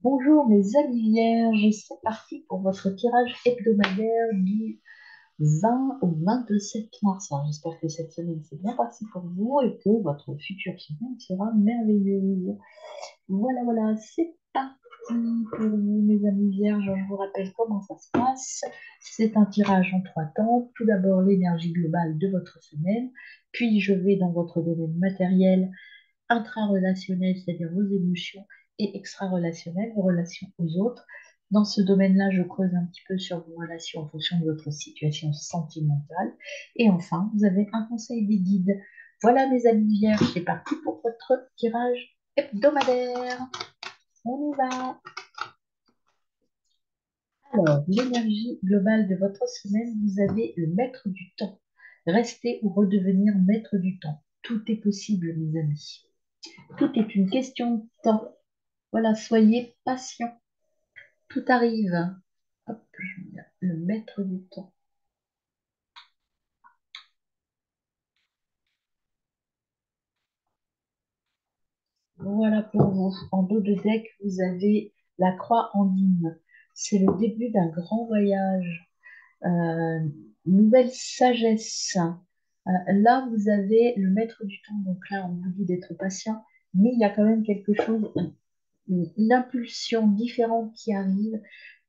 Bonjour mes amis vierges, c'est parti pour votre tirage hebdomadaire du 20 au 27 mars. Alors, j'espère que cette semaine s'est bien passée pour vous et que votre future semaine sera merveilleuse. Voilà, voilà, c'est parti pour vous mes amis vierges. Je vous rappelle comment ça se passe. C'est un tirage en trois temps. Tout d'abord l'énergie globale de votre semaine, puis je vais dans votre domaine matériel intra-relationnel, c'est-à-dire vos émotions, et extra-relationnel, vos relations aux autres. Dans ce domaine-là, je creuse un petit peu sur vos relations en fonction de votre situation sentimentale. Et enfin, vous avez un conseil des guides. Voilà, mes amis vierges, c'est parti pour votre tirage hebdomadaire. On y va. Alors, l'énergie globale de votre semaine, vous avez le maître du temps. Rester ou redevenir maître du temps. Tout est possible, mes amis. Tout est une question de temps. Voilà, soyez patient. Tout arrive. Hop, je mets le maître du temps. Voilà pour vous. En dos de deck, vous avez la croix andine. C'est le début d'un grand voyage. Euh, Nouvelle sagesse. Là, vous avez le maître du temps. Donc là, on vous dit d'être patient. Mais il y a quand même quelque chose, une impulsion différente qui arrive,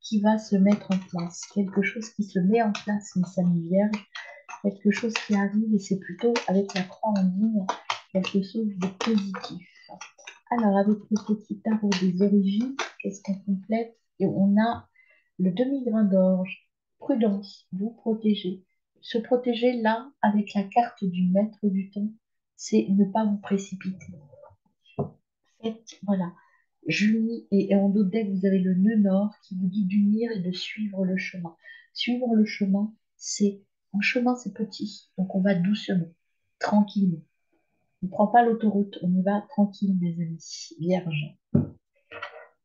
qui va se mettre en place. Quelque chose qui se met en place, mes amis vierges. Quelque chose qui arrive et c'est plutôt avec la croix en ligne, quelque chose de positif. Alors, avec le petit tarot des origines, qu'est-ce qu'on complète? Et on a le demi-grain d'orge. Prudence, vous protéger. Se protéger là, avec la carte du maître du temps, c'est ne pas vous précipiter. Faites, voilà. Junie et en d'autres decks, vous avez le nœud nord qui vous dit d'unir et de suivre le chemin. Suivre le chemin, c'est un chemin, c'est petit, donc on va doucement, tranquille. On ne prend pas l'autoroute, on y va tranquille, mes amis. Vierge.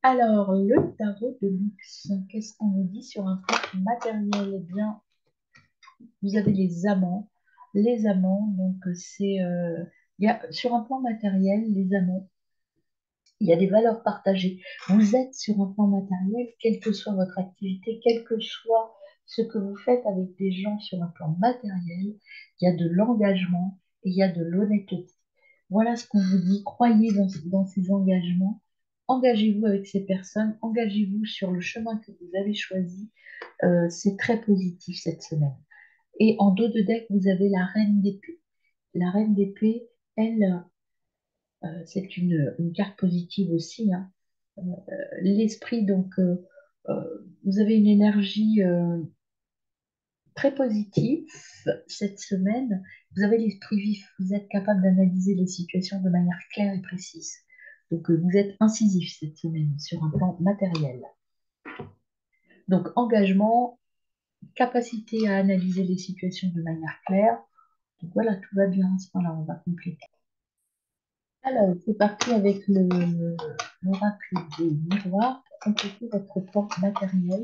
Alors, le tarot de luxe, qu'est-ce qu'on nous dit sur un plan matériel? Eh bien, vous avez les amants. Les amants, donc c'est... il y a, sur un plan matériel, les amants, il y a des valeurs partagées. Vous êtes sur un plan matériel, quelle que soit votre activité, quel que soit ce que vous faites avec des gens sur un plan matériel, il y a de l'engagement et il y a de l'honnêteté. Voilà ce qu'on vous dit. Croyez dans ces engagements. Engagez-vous avec ces personnes. Engagez-vous sur le chemin que vous avez choisi. C'est très positif cette semaine. Et en dos de deck, vous avez la reine d'épée. La reine d'épée, elle, c'est une carte positive aussi, hein. L'esprit, donc, vous avez une énergie très positive cette semaine. Vous avez l'esprit vif. Vous êtes capable d'analyser les situations de manière claire et précise. Donc, vous êtes incisif cette semaine sur un plan matériel. Donc, engagement, capacité à analyser les situations de manière claire. Donc, voilà, tout va bien à ce point-là. On va compléter. Alors, c'est parti avec l'oracle des miroirs pour compléter votre plan matériel.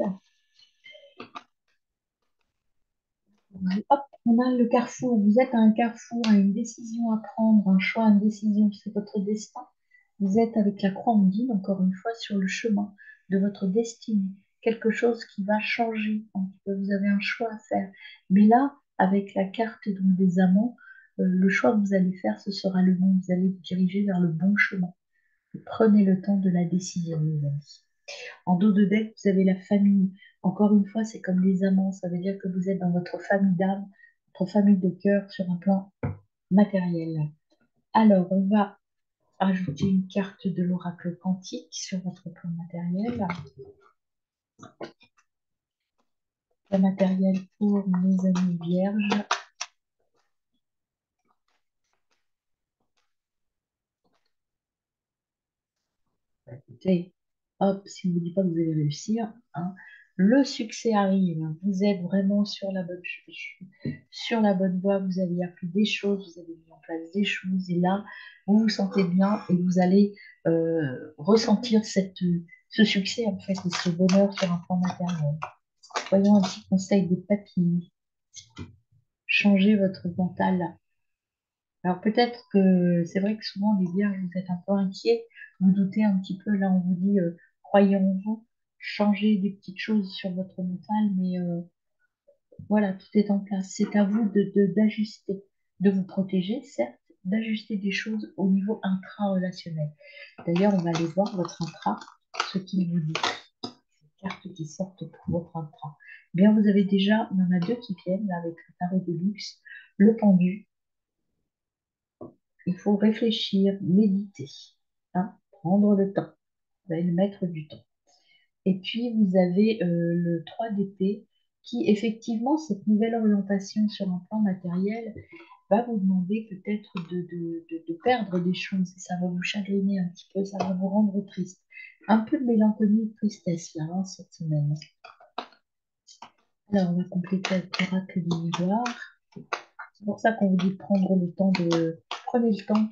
Hop, on a le carrefour. Vous êtes à un carrefour, à une décision à prendre, un choix, une décision, c'est votre destin. Vous êtes avec la croix ondine, encore une fois, sur le chemin de votre destinée. Quelque chose qui va changer un petit peu. Vous avez un choix à faire. Mais là, avec la carte donc, des amants, le choix que vous allez faire, ce sera le bon. Vous allez vous diriger vers le bon chemin. Prenez le temps de la décision, mes amis. En dos de deck, vous avez la famille. Encore une fois, c'est comme les amants. Ça veut dire que vous êtes dans votre famille d'âme, votre famille de cœur sur un plan matériel. Alors, on va ajouter une carte de l'oracle quantique sur votre plan matériel. Le matériel pour mes amis vierges. Écoutez, hop, si on ne vous dit pas que vous allez réussir, hein, le succès arrive. Vous êtes vraiment sur la bonne voie. Vous avez appris des choses, vous avez mis en place des choses, et là, vous vous sentez bien et vous allez ressentir ce succès en fait et ce bonheur sur un plan matériel. Voyons un petit conseil des papilles. Changez votre mental. Alors peut-être que c'est vrai que souvent les vierges, vous êtes un peu inquiets, vous doutez un petit peu, là on vous dit croyez en vous, changez des petites choses sur votre mental, mais voilà, tout est en place. C'est à vous d'ajuster, de vous protéger, certes, d'ajuster des choses au niveau intra-relationnel. D'ailleurs, on va aller voir votre intra, ce qu'il vous dit. Les cartes qui sortent pour votre intra. Bien, vous avez déjà, il y en a deux qui viennent là, avec le tarot de luxe, le pendu. Il faut réfléchir, méditer, hein, prendre le temps. Vous allez le mettre du temps. Et puis, vous avez le 3 d'épée qui, effectivement, cette nouvelle orientation sur un plan matériel va vous demander peut-être de perdre des choses. Et ça va vous chagriner un petit peu, ça va vous rendre triste. Un peu de mélancolie et de tristesse, là, hein, cette semaine. Alors, on va compléter avec l'oracle du miroir. C'est pour ça qu'on vous dit de prendre le temps de... Prenez le temps,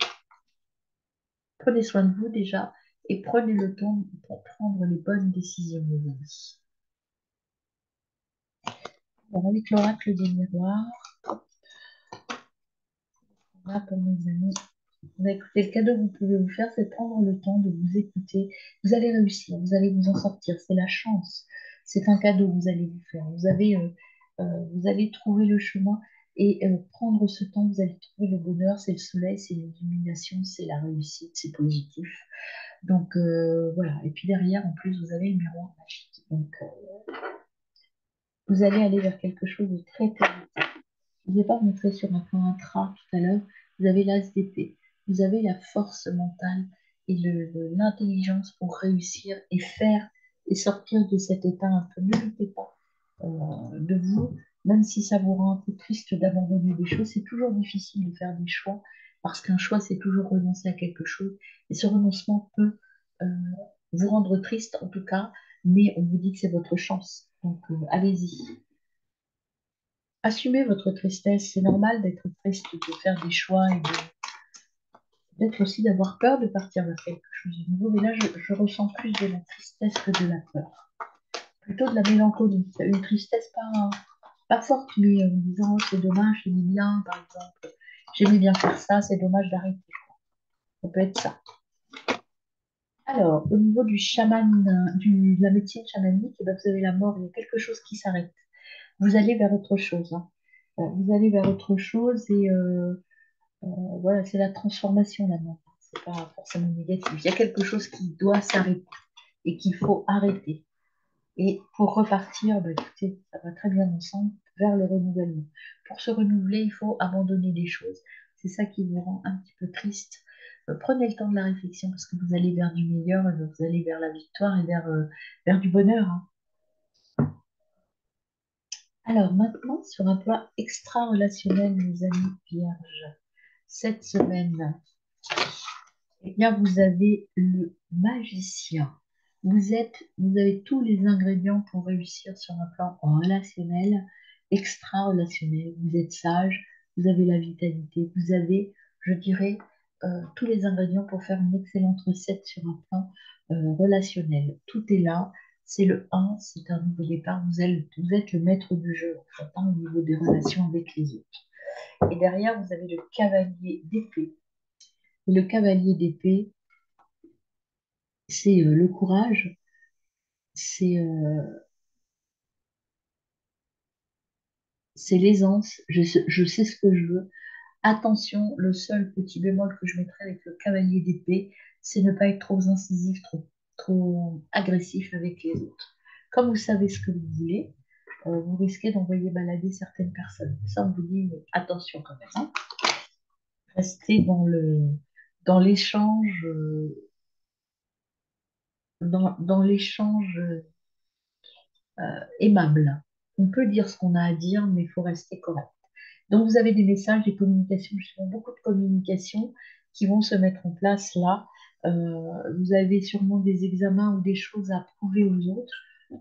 prenez soin de vous déjà, et prenez le temps pour prendre les bonnes décisions, mes amis. Alors, avec l'oracle des miroirs, là, pour mes amis, bah, écoutez, le cadeau que vous pouvez vous faire, c'est de prendre le temps de vous écouter. Vous allez réussir, vous allez vous en sortir. C'est la chance. C'est un cadeau que vous allez vous faire. Vous allez trouver le chemin et prendre ce temps, vous allez trouver le bonheur. C'est le soleil, c'est l'illumination, c'est la réussite, c'est positif. Donc voilà. Et puis derrière, en plus, vous avez le miroir magique. Donc vous allez aller vers quelque chose de très positif. Je ne vous ai pas montré sur un plan intra tout à l'heure, vous avez l'as d'épée, vous avez la force mentale et l'intelligence pour réussir et faire et sortir de cet état un peu. Ne doutez pas de vous, même si ça vous rend un peu triste d'abandonner des choses, c'est toujours difficile de faire des choix, parce qu'un choix, c'est toujours renoncer à quelque chose, et ce renoncement peut euh, vous rendre triste en tout cas, mais on vous dit que c'est votre chance, donc allez-y. Assumez votre tristesse. C'est normal d'être triste, de faire des choix et d'être aussi d'avoir peur de partir vers quelque chose de nouveau. Mais là, je ressens plus de la tristesse que de la peur. Plutôt de la mélancolie. Une tristesse pas forte, mais en disant oh, c'est dommage, j'aimais bien, par exemple. J'aimais bien faire ça, c'est dommage d'arrêter. Ça peut être ça. Alors, au niveau du chaman, de la médecine chamanique, eh ben, vous avez la mort, il y a quelque chose qui s'arrête. Vous allez vers autre chose, hein. Vous allez vers autre chose et voilà, c'est la transformation là-dedans. C'est pas forcément négatif. Il y a quelque chose qui doit s'arrêter et qu'il faut arrêter. Et pour repartir, bah, écoutez, ça va très bien ensemble vers le renouvellement. Pour se renouveler, il faut abandonner des choses. C'est ça qui vous rend un petit peu triste. Prenez le temps de la réflexion parce que vous allez vers du meilleur, et vous allez vers la victoire et vers du bonheur, hein. Alors maintenant, sur un plan extra-relationnel, mes amis vierges, cette semaine, eh bien, vous avez le magicien. Vous avez tous les ingrédients pour réussir sur un plan relationnel, extra-relationnel. Vous êtes sage, vous avez la vitalité, vous avez, je dirais, tous les ingrédients pour faire une excellente recette sur un plan relationnel. Tout est là. C'est le 1, c'est un nouveau départ. Vous êtes le maître du jeu, en fait, hein, au niveau des relations avec les autres. Et derrière, vous avez le cavalier d'épée. Et le cavalier d'épée, c'est le courage, c'est c'est l'aisance, je sais ce que je veux. Attention, le seul petit bémol que je mettrais avec le cavalier d'épée, c'est ne pas être trop incisif, trop agressif avec les autres. Comme vous savez ce que vous voulez, vous risquez d'envoyer balader certaines personnes. Ça, on vous dit attention quand même, hein. Restez dans l'échange, dans l'échange aimable. On peut dire ce qu'on a à dire, mais il faut rester correct. Donc, vous avez des messages, des communications, justement, beaucoup de communications qui vont se mettre en place là. Vous avez sûrement des examens ou des choses à prouver aux autres.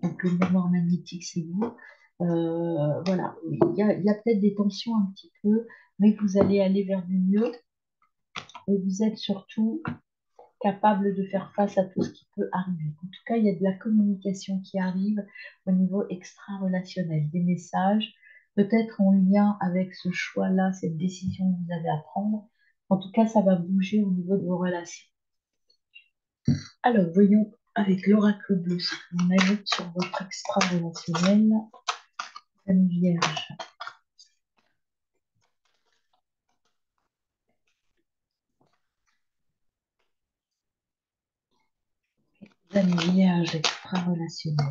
Donc, le mémoire magnétique, c'est vous. Voilà, il y a peut-être des tensions un petit peu, mais vous allez aller vers du mieux et vous êtes surtout capable de faire face à tout ce qui peut arriver. En tout cas, il y a de la communication qui arrive au niveau extra-relationnel, des messages, peut-être en lien avec ce choix-là, cette décision que vous avez à prendre. En tout cas, ça va bouger au niveau de vos relations. Alors, voyons avec l'oracle bleu, ce qu'on ajoute sur votre extra-relationnel, Dame Vierge. Dame Vierge extra-relationnel.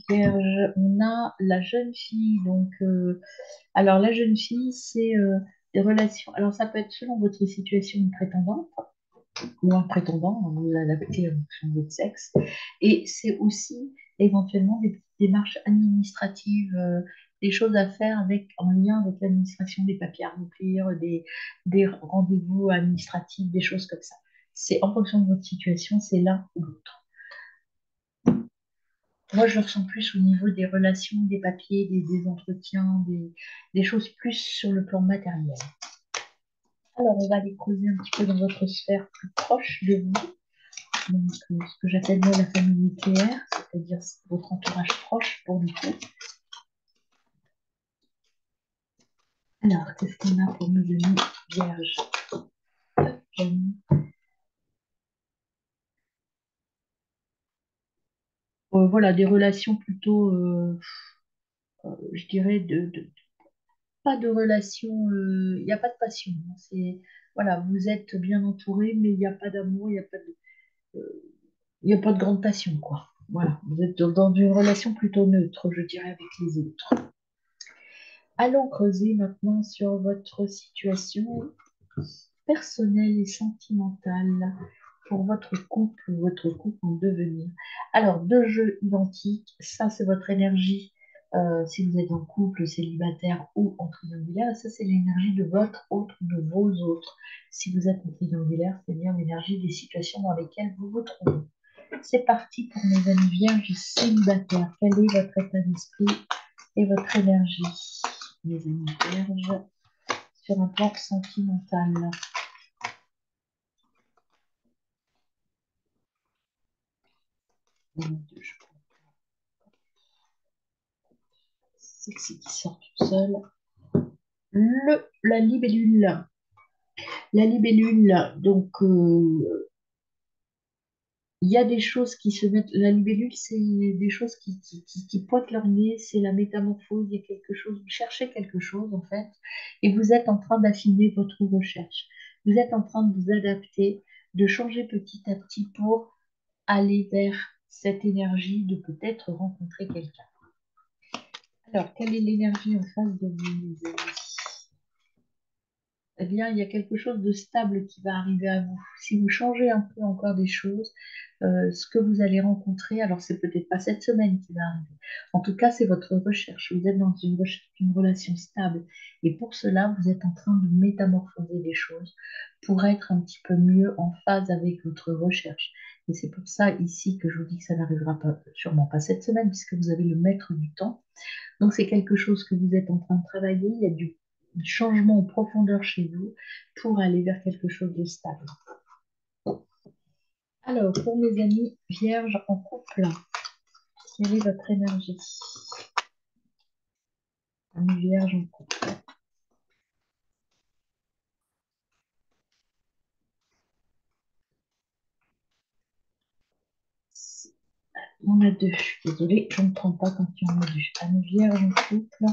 Vierge, on a la jeune fille, donc alors la jeune fille, c'est des relations. Alors ça peut être selon votre situation une prétendante ou un prétendant, hein, vous l'adaptez en fonction de votre sexe. Et c'est aussi éventuellement des petites démarches administratives, des choses à faire avec, en lien avec l'administration, des papiers à remplir, des rendez-vous administratifs, des choses comme ça. C'est en fonction de votre situation, c'est l'un ou l'autre. Moi, je ressens plus au niveau des relations, des papiers, des entretiens, des choses plus sur le plan matériel. Alors, on va aller creuser un petit peu dans votre sphère plus proche de vous. Donc, ce que j'appelle moi la famille nucléaire, c'est-à-dire votre entourage proche pour le coup. Alors, qu'est-ce qu'on a pour nos amis vierges? Voilà, des relations plutôt, je dirais, pas de relations, il n'y a pas de passion, hein. C'est, voilà, vous êtes bien entouré, mais il n'y a pas d'amour, il y a pas de grande passion, quoi. Voilà, vous êtes dans une relation plutôt neutre, je dirais, avec les autres. Allons creuser maintenant sur votre situation personnelle et sentimentale pour votre couple en devenir. Alors, deux jeux identiques, ça c'est votre énergie si vous êtes en couple, célibataire ou en triangulaire, et ça c'est l'énergie de votre autre, de vos autres. Si vous êtes en triangulaire, c'est-à-dire l'énergie des situations dans lesquelles vous vous trouvez. C'est parti pour mes amis vierges célibataires. Quel est votre état d'esprit et votre énergie, mes amis vierges, sur un plan sentimental? C'est qui sort toute seule. La libellule. La libellule, donc il y a des choses qui se mettent. La libellule, c'est des choses qui pointent leur nez, c'est la métamorphose, il y a quelque chose, vous cherchez quelque chose en fait, et vous êtes en train d'affiner votre recherche. Vous êtes en train de vous adapter, de changer petit à petit pour aller vers cette énergie de peut-être rencontrer quelqu'un. Alors, quelle est l'énergie en face de vous, mes amis? Eh bien, il y a quelque chose de stable qui va arriver à vous. Si vous changez un peu encore des choses, ce que vous allez rencontrer, alors c'est peut-être pas cette semaine qui va arriver. En tout cas, c'est votre recherche. Vous êtes dans une recherche d'une relation stable. Et pour cela, vous êtes en train de métamorphoser les choses pour être un petit peu mieux en phase avec votre recherche. Et c'est pour ça ici que je vous dis que ça n'arrivera pas, sûrement pas cette semaine, puisque vous avez le maître du temps. Donc, c'est quelque chose que vous êtes en train de travailler. Il y a du changement en profondeur chez vous pour aller vers quelque chose de stable. Alors, pour mes amis vierges en couple, quelle est votre énergie? Amis vierges en couple. Il y en a deux. Je suis désolée, je ne me trompe pas quand il y en a deux. Amis vierges en couple.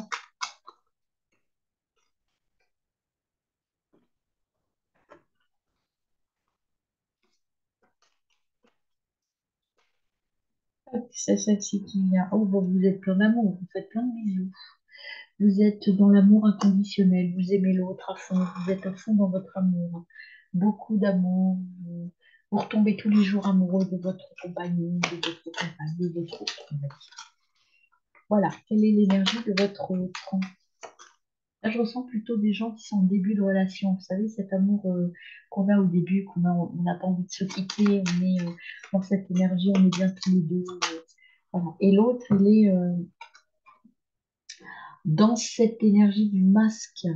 C'est celle-ci qui vient. Oh, bon, vous êtes plein d'amour, vous faites plein de bisous. Vous êtes dans l'amour inconditionnel, vous aimez l'autre à fond, vous êtes à fond dans votre amour. Beaucoup d'amour. Vous retombez tous les jours amoureux de votre compagnon, de votre compagne, de votre autre. Voilà, quelle est l'énergie de votre autre? Là, je ressens plutôt des gens qui sont en début de relation. Vous savez, cet amour qu'on a au début, on n'a pas envie de se quitter, on est dans cette énergie, on est bien tous les deux. Voilà. Et l'autre, il est dans cette énergie du masque.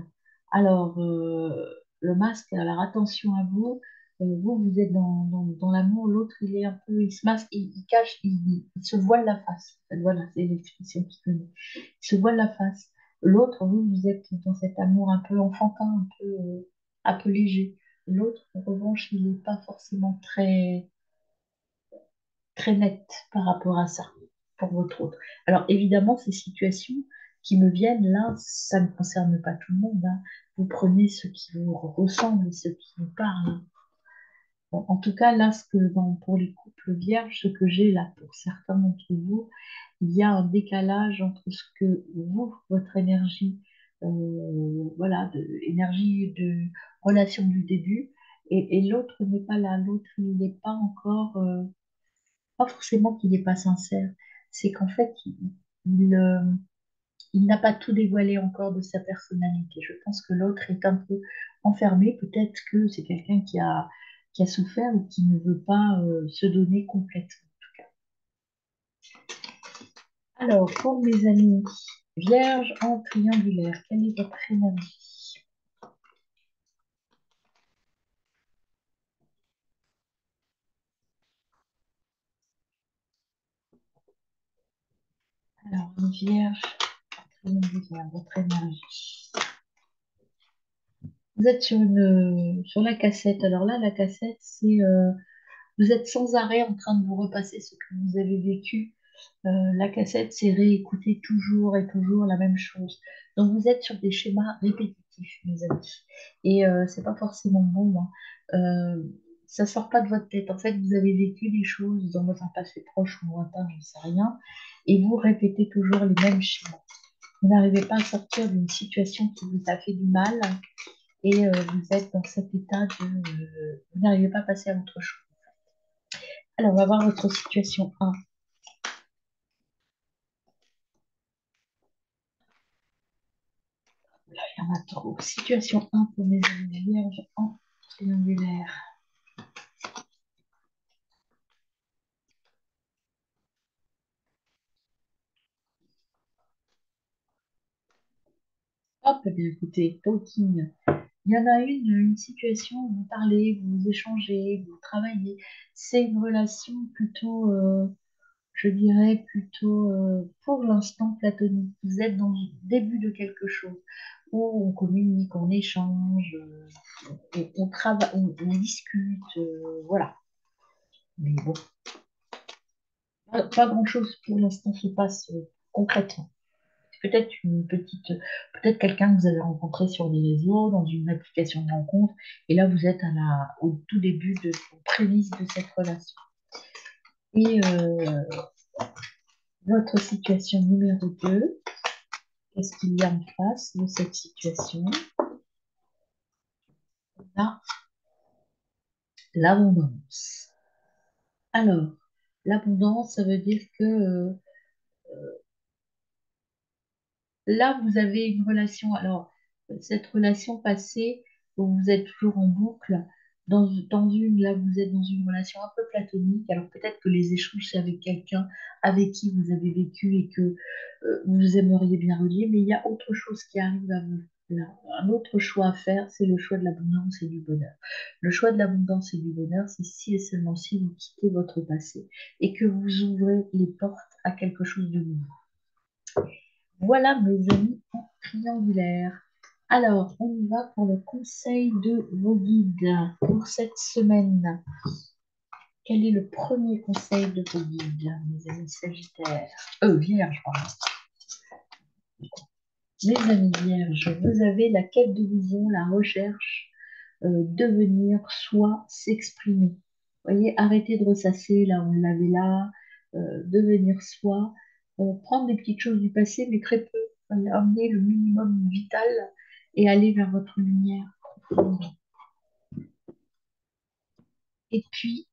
Alors, le masque, alors attention à vous, Vous êtes dans l'amour, l'autre, il est un peu, il se masque, il cache, il se voile la face. En fait, voilà, c'est l'expression qu'il connaît. Il se voile la face. L'autre, vous êtes dans cet amour un peu enfantin, un peu léger. L'autre, en revanche, il n'est pas forcément très net par rapport à ça, pour votre autre. Alors, évidemment, ces situations qui me viennent là, ça ne concerne pas tout le monde, hein. Vous prenez ce qui vous ressemble et ce qui vous parle. Bon, en tout cas, là, pour les couples vierges, ce que j'ai là pour certains d'entre vous, il y a un décalage entre ce que vous, votre énergie, voilà, énergie de relation du début, et l'autre n'est pas là. L'autre, il n'est pas encore, pas forcément qu'il n'est pas sincère, c'est qu'en fait, il n'a pas tout dévoilé encore de sa personnalité. Je pense que l'autre est un peu enfermé. Peut-être que c'est quelqu'un qui a souffert ou qui ne veut pas se donner complètement. Alors, pour mes amis vierges en triangulaire, quelle est votre énergie? Alors, une vierge en triangulaire, votre énergie. Vous êtes sur la cassette. Alors là, la cassette, c'est vous êtes sans arrêt en train de vous repasser ce que vous avez vécu. La cassette, c'est réécouter toujours et toujours la même chose. Donc vous êtes sur des schémas répétitifs, mes amis. Et c'est pas forcément bon, hein. Ça sort pas de votre tête. En fait, vous avez vécu des choses dans votre passé proche ou lointain, je ne sais rien, et vous répétez toujours les mêmes schémas. Vous n'arrivez pas à sortir d'une situation qui vous a fait du mal et vous êtes dans cet état de... vous n'arrivez pas à passer à autre chose. Alors, on va voir votre situation 1. Là, il y en a trop. Situation 1 pour mes amis vierges en triangulaire. Hop, eh bien écoutez, talking. Il y en a une situation où vous parlez, vous échangez, vous travaillez. C'est une relation plutôt, je dirais, plutôt pour l'instant platonique. Vous êtes dans le début de quelque chose où on communique, on échange, on travaille, on discute, voilà. Mais bon, pas grand-chose pour l'instant se passe concrètement. Peut-être peut-être quelqu'un que vous avez rencontré sur les réseaux, dans une application de rencontre, et là vous êtes au tout début de vos prémices de cette relation. Et votre situation numéro 2, qu'est-ce qu'il y a en face de cette situation? Là, l'abondance. Alors, l'abondance, ça veut dire que là, vous avez une relation. Alors, cette relation passée, où vous êtes toujours en boucle, là, vous êtes dans une relation un peu platonique. Alors, peut-être que les échanges, c'est avec quelqu'un avec qui vous avez vécu et que vous aimeriez bien relier, mais il y a autre chose qui arrive à vous. Là, un autre choix à faire, c'est le choix de l'abondance et du bonheur. Le choix de l'abondance et du bonheur, c'est si et seulement si vous quittez votre passé et que vous ouvrez les portes à quelque chose de nouveau. Voilà mes amis en triangulaire. Alors, on y va pour le conseil de vos guides pour cette semaine. Quel est le premier conseil de vos guides, mes amis Sagittaires? Vierge, pardon. Mes amis Vierges, vous avez la quête de vision, la recherche, devenir soi, s'exprimer. Voyez, arrêtez de ressasser, là, on l'avait là, devenir soi, prendre des petites choses du passé, mais très peu. Amener le minimum vital et aller vers votre lumière profonde. Et puis,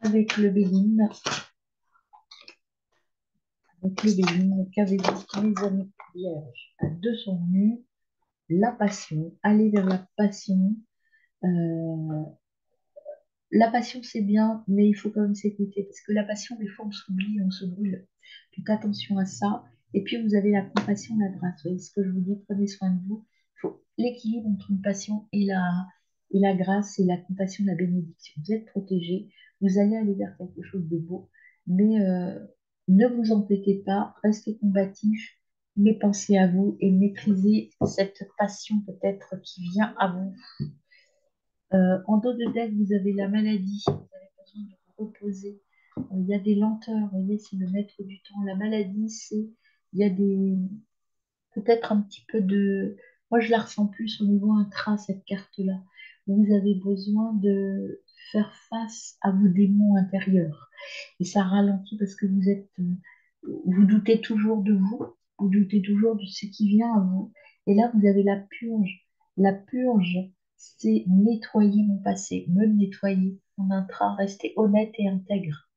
avec le béline, qu'avez-vous, mes amis vierges? À deux sont venus, la passion, aller vers la passion. Euh, La passion, c'est bien, mais il faut quand même s'écouter parce que la passion, des fois, on s'oublie, on se brûle. Donc attention à ça. Et puis, vous avez la compassion, la grâce. Vous voyez ce que je vous dis, prenez soin de vous. Il faut l'équilibre entre une passion et et la grâce et la compassion, la bénédiction. Vous êtes protégés, vous allez aller vers quelque chose de beau, mais ne vous embêtez pas, restez combatifs, mais pensez à vous et maîtrisez cette passion peut-être qui vient à vous. En dos de deck, vous avez la maladie, vous avez besoin de vous reposer. Il y a des lenteurs, vous voyez, c'est le maître du temps. La maladie, il y a des, peut-être un petit peu de, moi je la ressens plus au niveau intra, cette carte-là. Vous avez besoin de faire face à vos démons intérieurs. Et ça ralentit parce que vous doutez toujours de vous, vous doutez toujours de ce qui vient à vous. Et là, vous avez la purge. La purge, c'est nettoyer mon passé, me nettoyer, mon intra, rester honnête et intègre.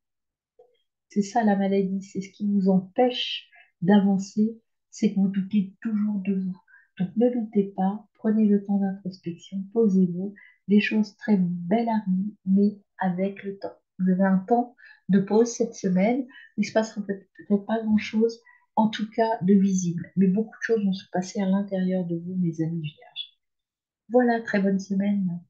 C'est ça la maladie, c'est ce qui vous empêche d'avancer, c'est que vous doutez toujours de vous. Donc ne doutez pas, prenez le temps d'introspection, posez-vous, des choses très belles arrivent, mais avec le temps. Vous avez un temps de pause cette semaine, il ne se passera peut-être pas grand-chose, en tout cas de visible, mais beaucoup de choses vont se passer à l'intérieur de vous, mes amis vierges. Voilà, très bonne semaine.